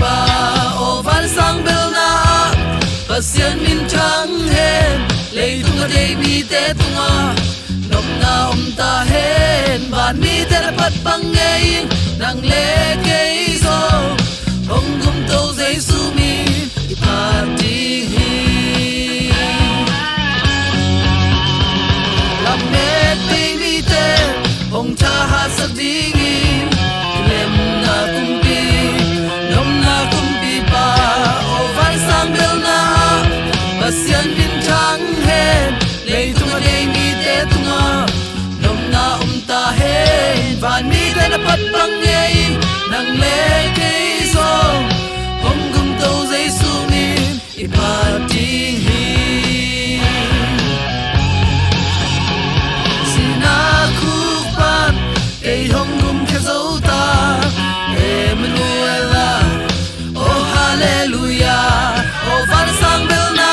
pa o van sang bel na pasian min chang hen lei tung a dei mi te tunga nom na ta hen van mi te pat bang ngei nang le ke zo ong gum to zai su mi I party la me te mi te ong cha ha sa ding lem na kumpi nom na kumpi pa o van sang bel na pasian min chang hen lei tung a dei mi te tunga nom na ta hen van mi te na pat bang ngei nang le ke zo ong gum to zai su mi I party sina khu pan ei hong gum ke zo ta Emmanuela oh hallelujah oh van sang bel na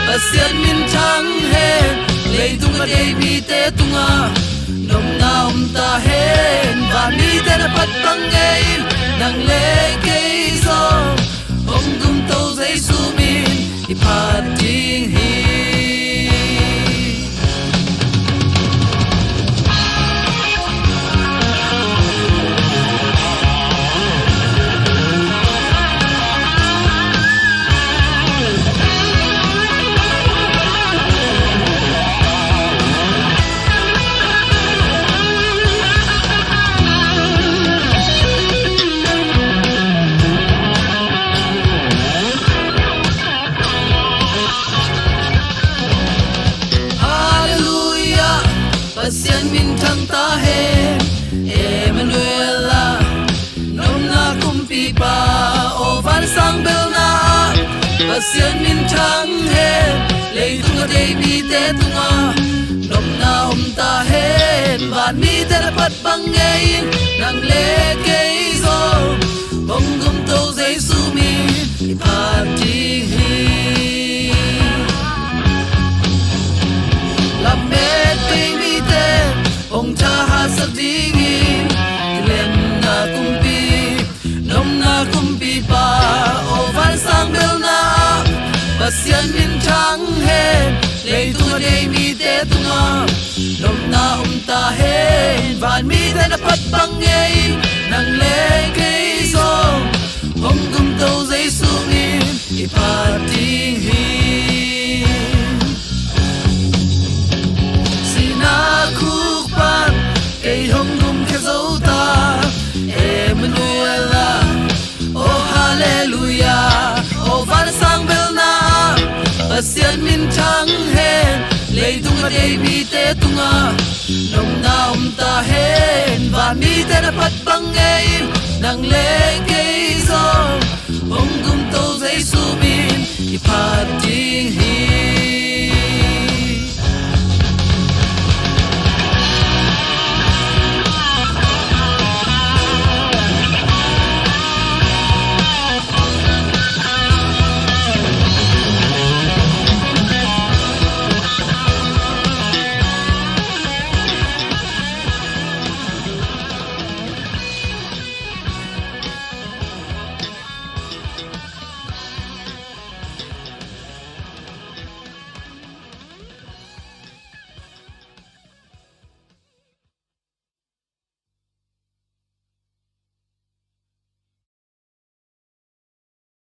pasian min chang hen lei tung a dei mi te tunga nom na ta hen van mi te na pat bang ngei nang le ke zo ong gum to zai su min I party pasian min thang ta hen Emmanuela nom na kumpi pa o van sang bel na pasian min thang hen lei tung a dei mi te tunga nom na ta hen van mi te na pat bang ngei nang le ke zo bong gum to zai su mi I party la me te mi te ong cha ha sa ding lem na kumpi nom na kumpi pa o van sang bel na pasian min chang hen lei tung a dei mi te tunga nom na ta hen van mi te na pat bang ngei nang le ke zo ong gum to zai su mi I party ei hong gum ke zo ta Emmanuela oh hallelujah oh van sang bel na pasian min chang hen lei tung a dei mi te tunga nom na ta hen van mi te na pat bang ngei nang le ke zo ong gum to zai su min I party